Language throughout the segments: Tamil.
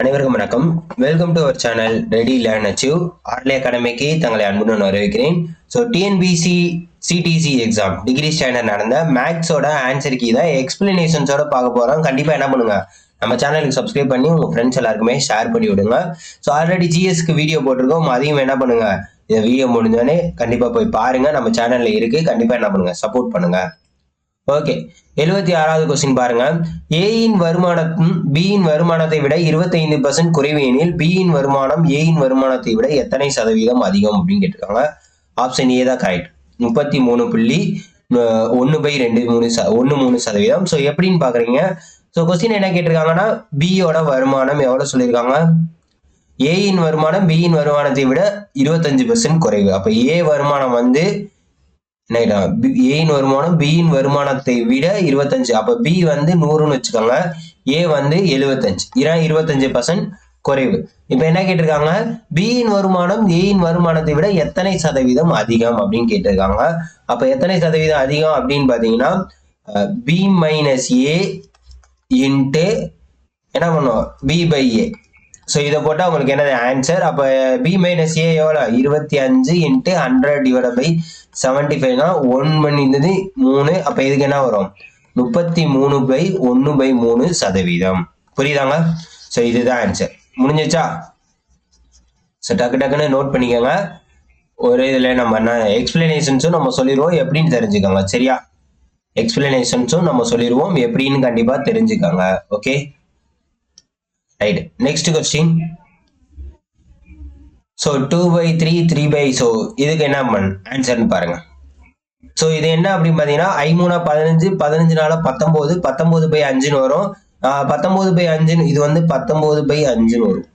அனைவருக்கும் வணக்கம். Welcome to our channel ready learn achieve. ஆர்லே அகாடமிக்கு தங்களை அன்புடன் வரவேற்கிறேன். So TNPSC CDC exam degree standard நடந்த மேக்ஸோட ஆன்சர் கீ தான் எக்ஸ்பிளனேஷன்ஸோட பார்க்க போகிறோம். கண்டிப்பாக என்ன பண்ணுங்க, நம்ம சேனலுக்கு சப்ஸ்கிரைப் பண்ணி உங்கள் ஃப்ரெண்ட்ஸ் எல்லாருக்குமே ஷேர் பண்ணி விடுங்க. ஸோ ஆல்ரெடி ஜிஎஸ்க்கு வீடியோ போட்டிருக்கோம், அதையும் என்ன பண்ணுங்க, இந்த வீடியோ முடிஞ்சோடனே கண்டிப்பாக போய் பாருங்க. நம்ம சேனலில் இருக்குது, கண்டிப்பாக என்ன பண்ணுங்க, சப்போர்ட் பண்ணுங்க. ஓகே, 76வது கொஸ்டின் பாருங்க. ஏயின் வருமானம் பியின் வருமானத்தை விட 25% குறைவு எனில் பியின் வருமானம் ஏயின் வருமானத்தை விட எத்தனை சதவீதம் அதிகம் அப்படின்னு கேட்டிருக்காங்க. ஆப்ஷன் ஏ தான் கரெக்ட். 33.1/2 ஸோ எப்படின்னு பாக்குறீங்க. ஸோ கொஸ்டின் என்ன கேட்டிருக்காங்கன்னா, பியோட வருமானம் எவ்வளவு சொல்லியிருக்காங்க, ஏயின் வருமானம் பியின் வருமானத்தை விட 25% குறைவு. அப்ப ஏ வருமானம் வந்து ஏயின் வருமானம் பியின் வருமானத்தை விட 25, அப்ப பி வந்து 100ன்னு வச்சுக்கோங்க, ஏ வந்து 75, 25% குறைவு. இப்ப என்ன கேட்டிருக்காங்க, பியின் வருமானம் ஏயின் வருமானத்தை விட எத்தனை சதவீதம் அதிகம் அப்படின்னு கேட்டிருக்காங்க. அப்ப எத்தனை சதவீதம் அதிகம் அப்படின்னு பாத்தீங்கன்னா, பி மைனஸ் ஏ இன்ட்டு என்ன பண்ணுவோம், பி பை ஏ. ஸோ இதை போட்டால் உங்களுக்கு என்னது ஆன்சர். அப்போ பி மைனஸ் ஏ எவ்வளோ, 25 இன்ட்டு 100/75னா 1/3. அப்போ இதுக்கு என்ன வரும், 33/1/3%. புரியுதாங்க? ஸோ இதுதான் ஆன்சர். முடிஞ்சிச்சா? ஸோ டக்குன்னு நோட் பண்ணிக்கோங்க. ஒரு இதில் நம்ம எக்ஸ்பிளனேஷன்ஸும் நம்ம சொல்லிடுவோம், எப்படின்னு தெரிஞ்சுக்கோங்க. சரியா? எக்ஸ்பிளனேஷன்ஸும் நம்ம சொல்லிடுவோம், எப்படின்னு கண்டிப்பாக தெரிஞ்சுக்கோங்க. Okay right. Next question. So 2/3 3/, so இதுக்கு என்ன ஆன்சர்னு பாருங்க. ஸோ இது என்ன அப்படின்னு பார்த்தீங்கன்னா, 5×3 15, 15 19/5ன்னு வரும். 19/5 இது வந்து 19/5ன்னு வரும்.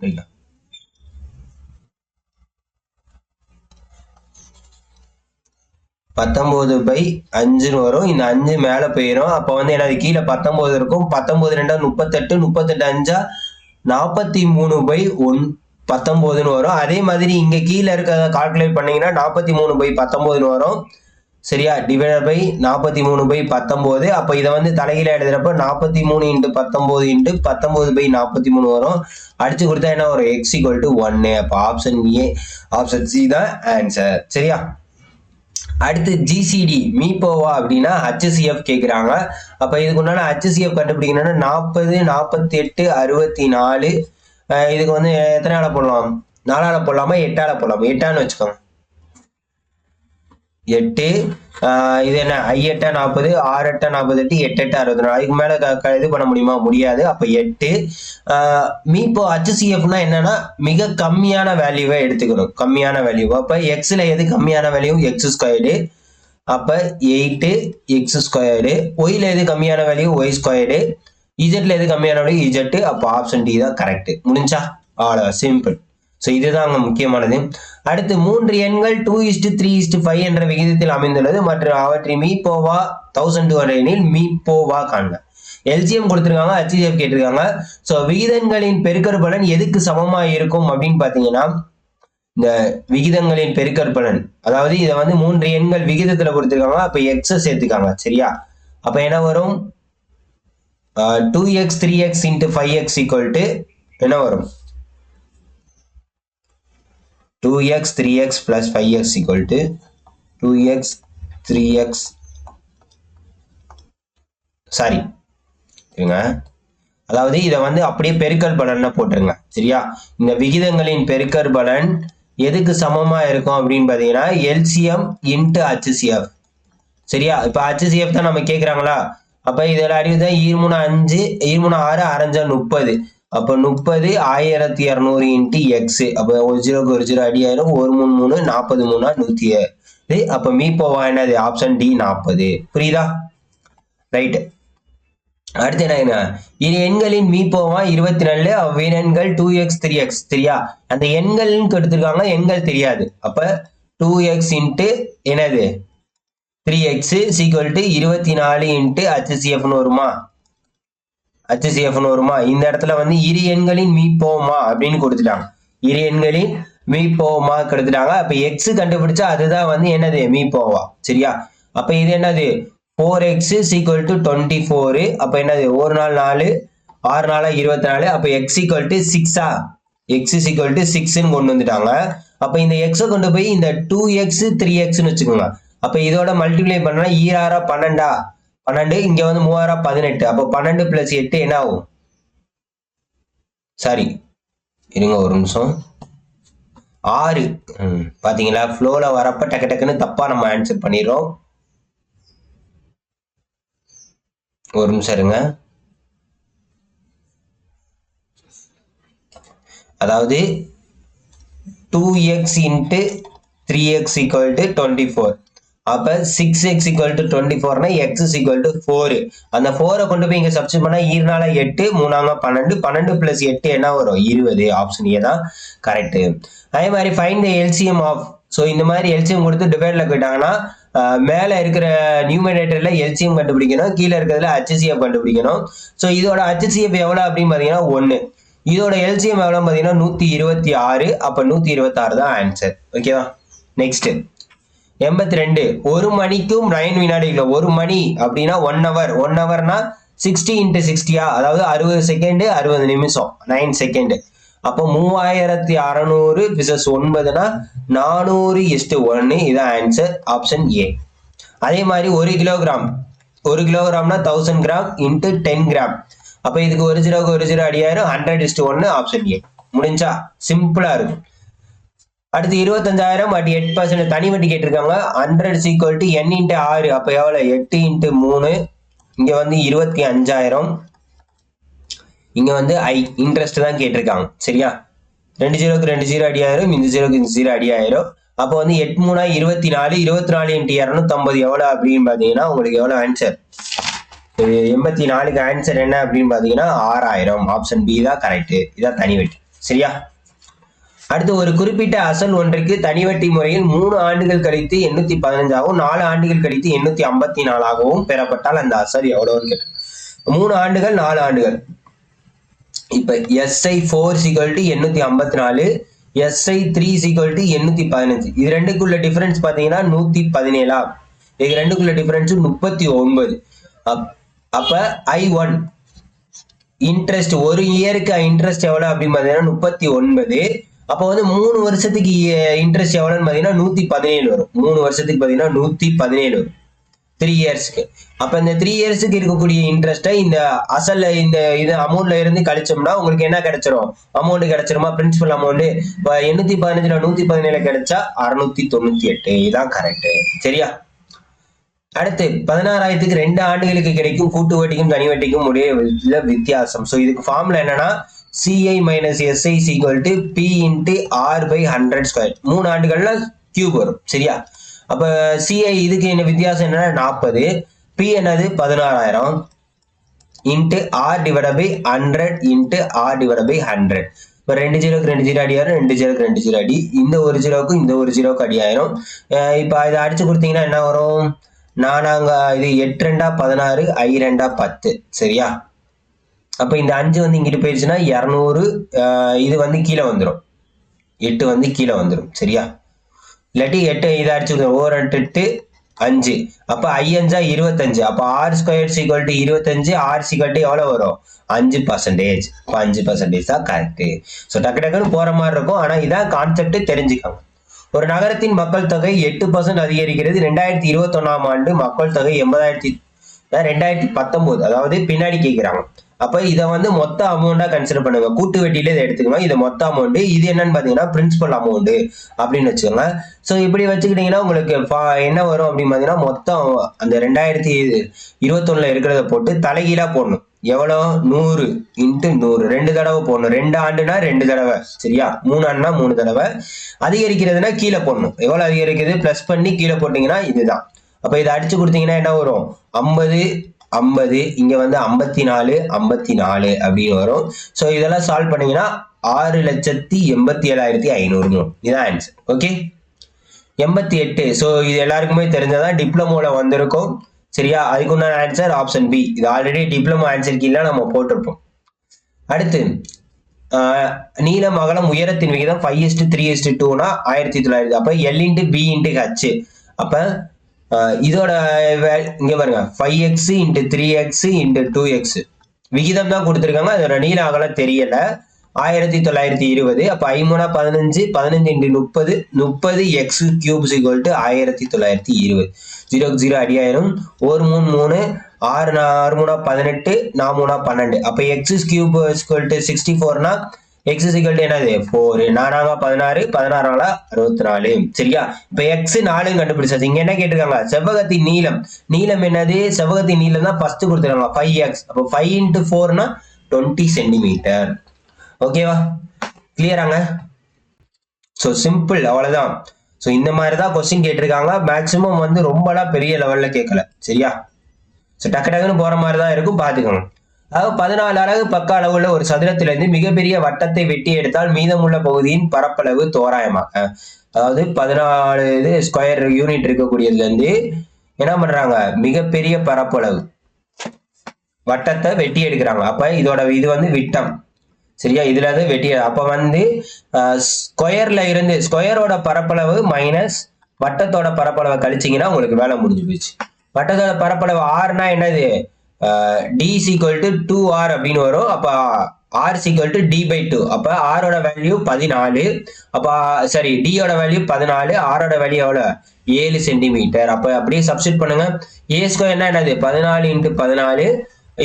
19/5ன்னு வரும். இந்த 5 மேல போயிடும். அப்ப வந்து என்னது, கீழே 19 இருக்கும். 19 2 38, 38 5 43/19ன்னு வரும். அதே மாதிரி இங்க கீழே இருக்கிறத கால்குலேட் பண்ணீங்கன்னா 43/19ன்னு வரும். சரியா? Divided by 43/19. அப்ப இதை வந்து தலைகீழ எழுதுறப்ப 43 × 19 × 19/43 வரும். அடிச்சு கொடுத்தா என்ன வரும், x = 1. அப்ப ஆப்ஷன் ஏ, ஆப்ஷன் சி தான் ஆன்சர். சரியா? அடுத்து ஜிசிடி மீப்போவா அப்படின்னா ஹச்சிஎஃப் கேட்குறாங்க. அப்போ இதுக்கு உண்டான ஹச்சிஎஃப் கண்டுபிடிக்கணும்னா 40 48 64. இதுக்கு வந்து எத்தனை ஆளை போடலாம், 4ஆல போடலாமா 8ஆல போடலாமா, 8ஆன்னு வச்சுக்கோங்க. 8. இது என்ன, 5 8 40, 6 8 48, 8 8 64. அதுக்கு மேல இது பண்ண முடியுமா, முடியாது. அப்ப 8. மீப்போ ஹச்சிஎஃப்னா என்னன்னா, மிக கம்மியான வேல்யூவை எடுத்துக்கணும், கம்மியான வேல்யூ. அப்ப எக்ஸ்ல எது கம்மியான வேல்யூ, x². அப்ப 8 x². ஒய்ல எது கம்மியான வேல்யூ, y². இஜெட்ல எது கம்மியான வேல்யூ, z. அப்ப ஆப்ஷன் டி தான் கரெக்ட். முடிஞ்சா? அவ்வளவு சிம்பிள். ஸோ இதுதான் அங்கே முக்கியமானது. அடுத்து 3 எண்கள் 2:3:5 என்ற விகிதத்தில் அமைந்துள்ளது மற்றும் அவற்றின் மீப்போவா 1200 எனில் மீப்போவா காண்க. எல்சிஎம் கொடுத்துருக்காங்க, ஹச்சிஎஃப் கேட்டிருக்காங்க. ஸோ விகிதங்களின் பெருக்கற்பலன் எதுக்கு சமமா இருக்கும் அப்படின்னு பார்த்தீங்கன்னா, இந்த விகிதங்களின் பெருக்கற்பலன், அதாவது இதை வந்து 3 எண்கள் விகிதத்தில் கொடுத்துருக்காங்க. அப்போ எக்ஸை சேர்த்துக்காங்க. சரியா? அப்போ என்ன வரும், 2x 3x × 5x = என்ன வரும், 2x 3x plus 5x = 2x 3x, sorry அதாவது இதை வந்து அப்படியே பெருக்கல் பலன் போட்டுருங்க. சரியா? இந்த விகிதங்களின் பெருக்கல் பலன் எதுக்கு சமமா இருக்கும் அப்படின்னு பாத்தீங்கன்னா, எல்சிஎம் இன்ட்டு ஹச்சிஎஃப். சரியா? இப்ப ஹச்சிஎஃப் தான் நம்ம கேட்குறாங்களா. அப்ப இதோட அறிவு தான் 2 3 5, 2 3 6 6 50. அப்ப 30 1200 × x. அப்ப 1 0க்கு 1 0 அடி ஆயிரும். 1 3 3 40 3 107. அப்ப மீப்போவா என்னது, ஆப்ஷன் டி 40. புரியுதா? ரைட். அடுத்து என்ன, இரு எண்களின் மீப்போவா 24, அவ்விரண்கள் 2x 3x. சரியா? அந்த எண்கள்னு எடுத்திருக்காங்க, எண்கள் தெரியாது. அப்ப 2x × என்னது 3x = 24 × ஹச்சிஎஃப்னு வருமா, ஹச்சிஎஃப்னு வருமா. இந்த இடத்துல வந்து இரு எண்களின் மீப்போமா அப்படின்னு கொடுத்துட்டாங்க, இரு எண்களின் மீப்போமா கொடுத்துட்டாங்க. அப்ப எக்ஸ் கண்டுபிடிச்சா அதுதான் வந்து என்னது, மீப்போவா. சரியா? அப்ப இது என்னது, 4x = 24. அப்ப என்னது, 1 4 4 6 4 24. அப்ப x equal to 6 x is equal to 6ன்னு கொண்டு வந்துட்டாங்க. அப்ப இந்த x கொண்டு போய் இந்த 2x 3xன்னு வச்சுக்கோங்க. அப்ப இதோட மல்டிப்ளை பண்ணா 6 12 12, இங்க வந்து 3 18. அப்ப 12 plus 8 என்ன ஆகும்? சாரி இருங்க ஒரு நிமிஷம். 6. பாத்தீங்களா, ஃப்ளோல வரப்ப டக்கு டக்குன்னு தப்பா நம்ம ஆன்சர் பண்ணிடுறோம். ஒரு நிமிஷம் இருங்க. அதாவது 2x into 3x equal to 24. அப்ப 6x equal to 24 னா x is equal to 4. அந்த 4 கொண்டு போய் இங்க சப்ஸ்டிட் பண்ணா 2 8 3 12 12 plus 8 என்ன வரும்? 20. ஆப்ஷன் ஏ தான் கரெக்ட். அதே மாதிரி find the LCM of. So இந்த மாதிரி எல்சிஎம் கொடுத்து டிவைட்ல போயிட்டாங்கன்னா மேல இருக்கிற நியூமரேட்டர்ல எல்சிஎம் கண்டுபிடிக்கணும், கீழே இருக்கிறதுல HCF கண்டுபிடிக்கணும். ஸோ இதோட HCF எவ்வளவு அப்படின்னு பாத்தீங்கன்னா 1. இதோட எல்சிஎம் எவ்வளவு பாத்தீங்கன்னா 126. அப்ப 126 தான் ஆன்சர். ஓகேவா? நெக்ஸ்ட் 82. ஒரு மணிக்கும் 9 வினாடிகள். ஒரு மணி அப்படின்னா 1 hour. 1 hourனா 60 into 60, அதாவது 60 செகண்ட் 60 நிமிஷம் 9 செகண்ட். அப்போ 3600 விசஸ் 9னா 400:1. இதான் ஆன்சர், ஆப்ஷன் ஏ. அதே மாதிரி 1 கிலோகிராம். 1 கிலோகிராம்னா 1000 gram into 10 gram. அப்ப இதுக்கு 1 0க்கு 1 0 அடியாயிரும். 100:1. Option A. முடிஞ்சா? சிம்பிளா இருக்கும். அடுத்து 25,000 at 8% தனி வட்டி கேட்டிருக்காங்க. 100 is equal to n into 6. அப்ப எவ்வளவு? 8 into 3. இங்க வந்து 25,000. இங்க வந்து இன்ட்ரெஸ்ட் தான் கேட்டிருக்காங்க. சரியா? 2 0க்கு 2 0 அடியாயிரும். இந்த 0க்கு இந்த 0 அடியாயிரும். அப்போ வந்து 8 3 24. 24 into 250 எவ்வளவு அப்படின்னு பாத்தீங்கன்னா உங்களுக்கு எவ்வளவு ஆன்சர்? 84க்கு ஆன்சர் என்ன அப்படின்னு பாத்தீங்கன்னா 6000. ஆப்ஷன் பி தான் கரெக்ட். இதான் தனி வட்டி. சரியா? அடுத்து ஒரு குறிப்பிட்ட அசல் ஒன்றுக்கு தனி வட்டி முறையில் 3 ஆண்டுகள் கழித்து 815 ஆகவும் 4 ஆண்டுகள் கழித்து 854 ஆகவும் பெறப்பட்டால் அந்த அசல் எவ்வளவுன்னு கேட்டாங்க. 3 ஆண்டுகள் 4 ஆண்டுகள். இப்ப SI4 = 854, SI3 = 815. இது ரெண்டுக்குள்ள டிஃபரன்ஸ் பாத்தீங்கன்னா 117. இது ரெண்டுக்குள்ள டிஃபரன்ஸ் 39. அப்ப I1 இன்ட்ரெஸ்ட் ஒரு இயருக்கு இன்ட்ரெஸ்ட் எவ்வளவு அப்படின்னு பாத்தீங்கன்னா 39. அப்ப வந்து 3 வருஷத்துக்கு இன்ட்ரெஸ்ட் எவ்வளவுன்னு பாத்தீங்கன்னா 117 வரும். 3 வருஷத்துக்கு பாத்தீங்கன்னா 117 வரும் 3 இயர்ஸ்க்கு. அப்ப இந்த 3 இயர்ஸ்க்கு இருக்கக்கூடிய இன்ட்ரெஸ்ட்டை இந்த அசல்ல இந்த இது அமௌண்ட்ல இருந்து கழிச்சோம்னா உங்களுக்கு என்ன கிடைச்சிரும்? அமௌண்ட் கிடைச்சிருமா? Principal amount. 815ல 117 கிடைச்சா 698. இதான் கரெக்ட். சரியா? அடுத்து 16,000க்கு 2 ஆண்டுகளுக்கு கிடைக்கும் கூட்டு வட்டிக்கும் தனி வட்டிக்கும் உடைய வித்தியாசம். சோ இதுக்கு ஃபார்முலா என்னன்னா CI minus SI = P into R/100². 3 ஆண்டுகள்ல கியூப் வரும். சரியா? அப்ப CI இதுக்கு என்ன வித்தியாசம் என்னன்னா 40. P என்னது 16,000 into R/100 into R/100. இப்ப 2 0க்கு 2 0 அடியாயிரும். 2 0க்கு 2 0 அடி. இந்த 1 0க்கு இந்த 1 0க்கு அடியாயிரும். இப்ப இதை அடிச்சு கொடுத்தீங்கன்னா என்ன வரும்? இது 8 2 16, I 2 10. சரியா? அப்ப இந்த 5 வந்து இங்கிட்டு போயிடுச்சுன்னா 200. இது வந்து கீழே வந்துடும். 8 வந்து கீழே வந்துடும். சரியா? இல்லாட்டி 8 இதை அடிச்சு 8 8 5. அப்ப I 5 25. அப்ப R² = 25. R = எவ்வளவு வரும்? 5%. 5% தான் கரெக்ட். ஸோ டக்கு டக்குன்னு போற மாதிரி இருக்கும். ஆனா இதான் கான்செப்ட், தெரிஞ்சுக்கோங்க. ஒரு நகரத்தின் மக்கள் தொகை 8% அதிகரிக்கிறது. 2021ஆம் ஆண்டு மக்கள் தொகை 2019, அதாவது பின்னாடி கேட்கிறாங்க. அப்ப இதை வந்து மொத்த அமௌண்டா கன்சிடர் பண்ணுங்க. கூட்டு வட்டியில இதை எடுத்துக்கணும். இது மொத்த அமௌண்ட். இது என்னன்னு பாத்தீங்கன்னா பிரின்சிபல் அமௌண்ட் அப்படின்னு வச்சுக்கோங்க. சோ இப்படி வச்சுக்கிட்டீங்கன்னா உங்களுக்கு என்ன வரும் அப்படின்னு பாத்தீங்கன்னா மொத்தம் அந்த 2021ல இருக்கிறத போட்டு தலைகீழா போடணும். எவ்வளவு? 100 × 100. 2 தடவை போடணும். 2 ஆண்டுனா 2 தடவை. சரியா? 3 ஆண்டுனா 3 தடவை. அதிகரிக்கிறதுனா கீழே போடணும். எவ்வளவு அதிகரிக்குது பிளஸ் பண்ணி கீழே போட்டீங்கன்னா இதுதான். அப்ப இதை அடிச்சு கொடுத்தீங்கன்னா என்ன வரும்? 50 50. இங்க வந்து 54 54 அப்படின்னு வரும். சோ இதெல்லாம் சால்வ் பண்ணீங்கன்னா 6,87,500. இதான் ஆன்சர். ஓகே? 88. சோ இது எல்லாருக்குமே தெரிஞ்சதான், டிப்ளமோல வந்திருக்கும். சரியா? அதுக்கு உண்டான ஆன்சர் ஆப்ஷன் பி. இது ஆல்ரெடி டிப்ளமோ ஆன்சர் கீழே நம்ம போட்டிருப்போம். அடுத்து நீளம் அகலம் உயரத்தின் விகிதம் 5:3:2னா 1900. அப்ப L × B × H. அப்ப இதோட இங்க பாருங்க 5x × 3x × 2x. விகிதம் தான் கொடுத்துருக்காங்க, அதோட நீள அகலம் தெரியல. 1920. அப்ப 5×3 = 15, 15 × 30 30 x³ = 1920. 0 0 அடியாயிரும். 1 3 3 6 6 3 18 4 3 12. அப்ப x³ = 64னா x என்னது 4. 4 16 16 64. சரியா? இப்ப x 4 கண்டுபிடிச்சாச்சு. இங்க என்ன கேட்டிருக்காங்க? செவ்வகத்தின் நீளம். நீளம் என்னது? செவ்வகத்தின் நீளம் தான் ஃபர்ஸ்ட் கொடுத்துருக்காங்க 5x. அப்ப 5 × 4 னா 20 சென்டிமீட்டர். ஓகேவா? கிளியராங்க? ஸோ சிம்பிள், அவ்வளவுதான். ஸோ இந்த மாதிரி தான் கொஸ்டின் கேட்டிருக்காங்க. மேக்சிமம் வந்து ரொம்பலாம் பெரிய லெவல்ல கேட்கல. சரியா? ஸோ டக்கு டக்குன்னு போற மாதிரி தான் இருக்கும், பார்த்துக்கோங்க. அதாவது 14 அலகு பக்க அளவுள்ள ஒரு சதுரத்திலிருந்து மிகப்பெரிய வட்டத்தை வெட்டி எடுத்தால் மீதமுள்ள பகுதியின் பரப்பளவு தோராயமாக, அதாவது 14 ஸ்கொயர் யூனிட் இருக்கக்கூடியதுல இருந்து என்ன பண்றாங்க? மிகப்பெரிய பரப்பளவு வட்டத்தை வெட்டி எடுக்கிறாங்க. அப்ப இதோட இது வந்து விட்டம். சரியா? இதுல இருந்து வெட்டி, அப்ப வந்து ஸ்கொயர்ல இருந்து ஸ்கொயரோட பரப்பளவு மைனஸ் வட்டத்தோட பரப்பளவை கழிச்சிங்கன்னா உங்களுக்கு வேலை முடிஞ்சு போச்சு. வட்டத்தோட பரப்பளவு ஆர்னா என்னது? d = 2r அப்படின்னு வரும். அப்ப r = d/2. அப்ப r ஓட வேல்யூ 14. அப்ப சரி, d ஓட வேல்யூ 14, r ஓட வேல்யூ எவ்வளவு? 7 சென்டிமீட்டர். அப்ப அப்படியே சப்ஸ்டிட் பண்ணுங்க. a² என்னது? 14 × 14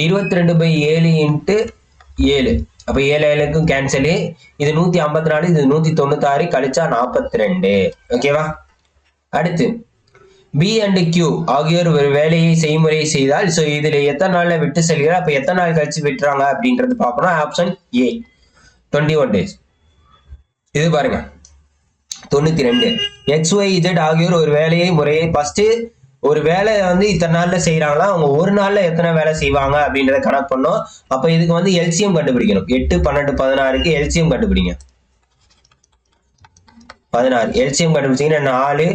22/7 × 7. அப்ப 7 7க்கும் கேன்சல். இது 154, இது 196, கழிச்சா 42. ஓகேவா? அடுத்து B and Q ஆகியோர் ஒரு வேலையை செய்முறையை செய்தால், ஸோ இதுல எத்தனை நாள்ல விட்டு செல்கிறார், அப்ப எத்தனை நாள் கழிச்சு விட்டுறாங்க அப்படின்றது பார்க்கணும். Option A 21 days. இது பாருங்க 92. XYZ ஆகியோர் ஒரு வேலையை முறையை ஃபர்ஸ்ட் ஒரு வேலையை வந்து இத்தனை நாள்ல செய்யறாங்களா, அவங்க ஒரு நாள்ல எத்தனை வேலை செய்வாங்க அப்படின்றத கணக்கு பண்ணோம். அப்ப இதுக்கு வந்து எல்சிஎம் கண்டுபிடிக்கணும். 8 12 16க்கு எல்சிஎம் கண்டுபிடிங்க. 16 எல்சிஎம் கண்டுபிடிச்சீங்கன்னா 4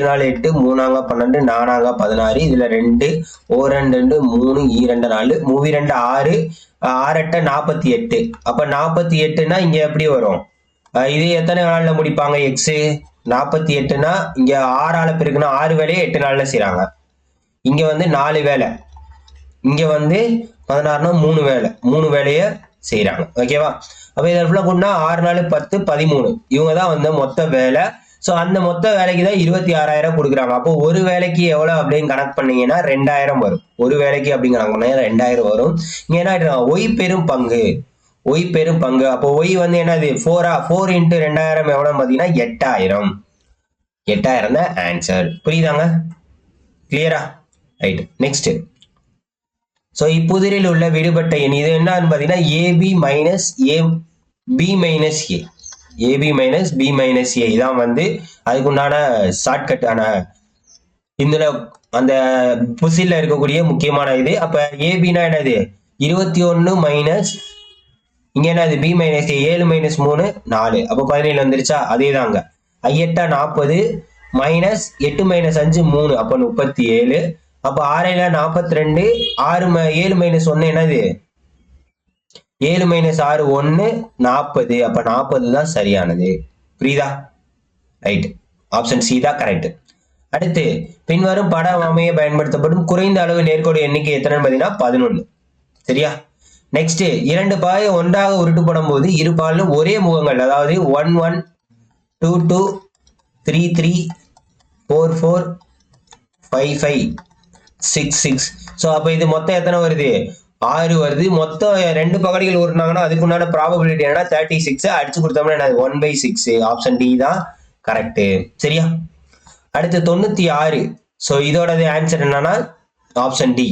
4 8 3 12 4 16. இதுல 2 1 2 3 2 4 மூவி 2 6 6 8 48. அப்ப 48னா இங்க எப்படி வரும்? இது எத்தனை நாள்ல முடிப்பாங்க? எக்ஸ் 48னா இங்க 6ஆல பெருக்குனா 6 வேலையை 8 நாள்ல செய்யறாங்க. இங்க வந்து 4 வேலை, இங்க வந்து 16னா 3 வேலை, 3 வேலையை செய்யறாங்க. ஓகேவா? அப்ப இதெல்லாம் கொண்டா 6 4 10 13. இவங்க தான் வந்து மொத்த வேலை. ஸோ அந்த மொத்த வேலைக்கு தான் 26,000 கொடுக்குறாங்க. அப்போ ஒரு வேலைக்கு எவ்வளவு அப்படின்னு கணக்கு பண்ணீங்கன்னா 2000 வரும். ஒரு வேலைக்கு அப்படிங்கிறாங்க 2000 வரும். இங்க என்ன ஒய் பெரும் பங்கு, ஒய் பெரும் பங்கு. அப்போ ஒய் வந்து என்னது? 4 × 2000 எவ்வளவு பார்த்தீங்கன்னா 8000. 8000 தான் ஆன்சர். புரியுதாங்க? கிளியரா? ரைட். நெக்ஸ்ட். ஸோ இப்புதிரில் உள்ள விடுபட்ட எண் இது என்னன்னு பார்த்தீங்கன்னா AB - A AB - B - A இதான் வந்து அதுக்குண்டான ஷார்ட்கட்டான இந்த அந்த புசில இருக்கக்கூடிய முக்கியமான இது. அப்ப ஏபினா என்னது? 21 மைனஸ் இங்க என்னது? B - A 7 - 3 4. அப்ப 17 வந்துருச்சா? அதே தாங்க. 8 40 மைனஸ் 8 - 5 3. அப்ப 37. அப்ப 6 42. 6 7 - 1 என்னது? 7 - 6 1 40. அப்ப 40 தான் சரியானது. புரியுதா? ரைட். ஆப்ஷன் சி தான் கரெக்ட். அடுத்து பின்வரும் படம் அமைய பயன்படுத்தப்படும் குறைந்த அளவு நேர்கோடு எண்ணிக்கை எத்தனைன்னு பார்த்தீங்கன்னா 11. சரியா? நெக்ஸ்ட், இரண்டு பாயை ஒன்றாக உருட்டுப்படும் போது இரு பாலிலும் ஒரே முகங்கள், அதாவது 1 1 2 2 3 3 4 4 5 5 6 6. ஸோ அப்போ இது மொத்தம் எத்தனை வருது? 6 வருது. மொத்தம் 2 பகடிகள் உருட்டினாங்கன்னா அதுக்கு உண்டான ப்ராபபிலிட்டி என்னன்னா 36. அடிச்சு கொடுத்தோம்னா என்ன? 1/6. ஆப்ஷன் டி தான் கரெக்ட். சரியா? அடுத்து 96. ஸோ இதோட ஆன்சர் என்னன்னா ஆப்ஷன் டி.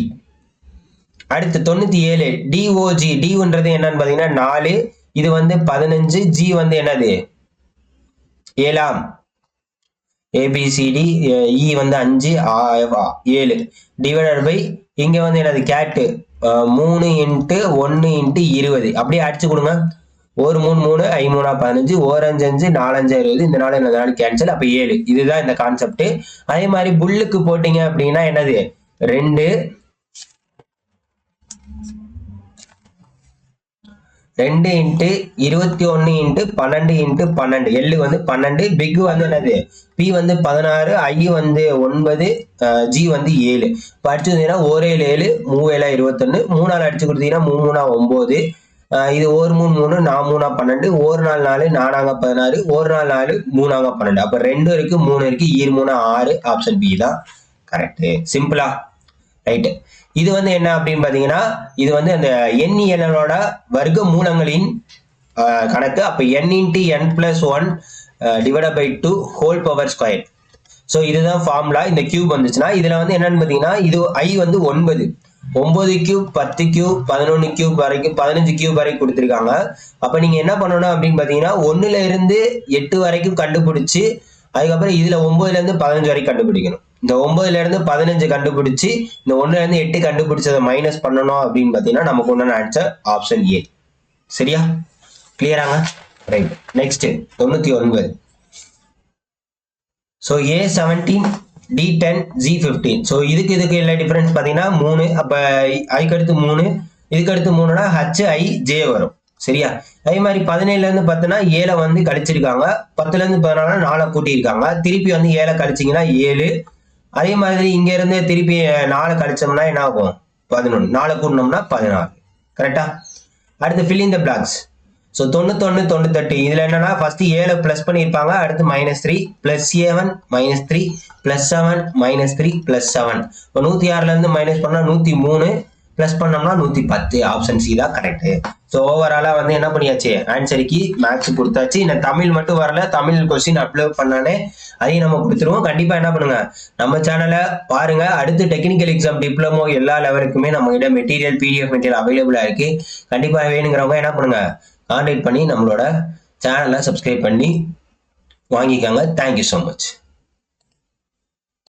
அடுத்து 97. DOG டின்றது என்னன்னு பார்த்தீங்கன்னா 4. இது வந்து 15. ஜி வந்து என்னது? 7ஆம். ABCD E வந்து 5 7 டிவைடட் பை இங்க வந்து என்னது? கேட்டு 3 × 1 × 20. அப்படியே அடிச்சு கொடுங்க. 1 3 3 5 3 15 1 5 5 4 5 20. இந்த 4 இந்த 4 கேன்சல். அப்ப 7. இதுதான் இந்த கான்செப்ட். அதே மாதிரி புல்லுக்கு போட்டீங்க அப்படின்னா என்னது? 2 2 இன்ட்டு 21 இன்ட்டு 12 இன்ட்டு 12. எல் வந்து 12, பிக் வந்து என்னது பி வந்து 16, ஐ வந்து 9, ஜி வந்து 7. இப்போ அடிச்சு வந்தீங்கன்னா 1 7 7 3 7 21, 3 அடிச்சு கொடுத்தீங்கன்னா 3 3 9. இது 1 3 3 4 3 12, 1 4 4 4 16, 1 4 4 3 12. அப்ப 2 இருக்கு 3 இருக்கு, 3 6. ஆப்ஷன் பி தான் கரெக்ட். சிம்பிளா ரைட். இது வந்து என்ன அப்படின்னு பாத்தீங்கன்னா இது வந்து அந்த எண்ணியலோட வர்க்க மூலங்களின் கணக்கு. அப்ப n into n plus 1 divide by 2 whole power square. So இதுதான் ஃபார்முலா. இந்த கியூப் வந்துச்சுன்னா இதுல வந்து என்னன்னு பாத்தீங்கன்னா இது ஐ வந்து 9 கியூப் 10 கியூப் 11 கியூப் வரைக்கும் 15 கியூப் வரைக்கும் கொடுத்துருக்காங்க. அப்ப நீங்க என்ன பண்ணணும் அப்படின்னு பாத்தீங்கன்னா 1ல இருந்து 8 வரைக்கும் கண்டுபிடிச்சு அதுக்கப்புறம் இதுல 9ல இருந்து 15 வரைக்கும் கண்டுபிடிக்கணும். இந்த 9ல இருந்து 15 கண்டுபிடிச்சு இந்த 1ல இருந்து 8 கண்டுபிடிச்சதை மைனஸ் பண்ணணும் அப்படின்னு பாத்தீங்கன்னா நமக்கு ஒண்ணு ஆன்சர் ஆப்ஷன் ஏ. சரியா? கிளியராங்க? Right. Next 99. So A17 D10 G15. So இதுக்கு இல்லை டிஃபரன்ஸ் பார்த்தீங்கன்னா 3. அப்போ ஐக்கு அடுத்து 3, இதுக்கு அடுத்து 3னா HIJ வரும். சரியா? அதே மாதிரி 17லேருந்து 10னா 7 வந்து கழிச்சிருக்காங்க, 10லேருந்து 14 4 கூட்டியிருக்காங்க. திருப்பி வந்து 7 கழிச்சிங்கன்னா 7. அதே மாதிரி இங்க இருந்து திருப்பி 4 கழிச்சோம்னா என்ன ஆகும்? 11. 4 கூட்டினோம்னா 14. கரெக்டா? அடுத்து fill in the blanks. So 91 98 இதுல என்னன்னா ஃபர்ஸ்ட் 7 பிளஸ் பண்ணியிருப்பாங்க, அடுத்து -3 பிளஸ் 7 -3 பிளஸ் 7 -3 பிளஸ் 7. இப்போ 106ல இருந்து மைனஸ் பண்ணா 103 பிளஸ் பண்ணோம்னா 110. ஆப்ஷன் சி தான் கரெக்ட். ஸோ ஓவராலா வந்து என்ன பண்ணியாச்சு, ஆன்சருக்கு மேக்ஸ் கொடுத்தாச்சு. இந்த தமிழ் மட்டும் வரல, தமிழ் கொஸ்டின் அப்லோட் பண்ணாலே அதையும் நம்ம கொடுத்துருவோம். கண்டிப்பா என்ன பண்ணுங்க, நம்ம சேனலை பாருங்க. அடுத்து டெக்னிக்கல் எக்ஸாம் டிப்ளமோ எல்லா லெவலுக்குமே நம்ம கிட்ட மெட்டீரியல் PDF மெட்டீரியல் அவைலபிளா இருக்கு. கண்டிப்பா வேணுங்கிறவங்க என்ன பண்ணுங்க, கான்டாக்ட் பண்ணி நம்மளோட சேனலை சப்ஸ்கிரைப் பண்ணி வாங்கிக்கோங்க. Thank you so much.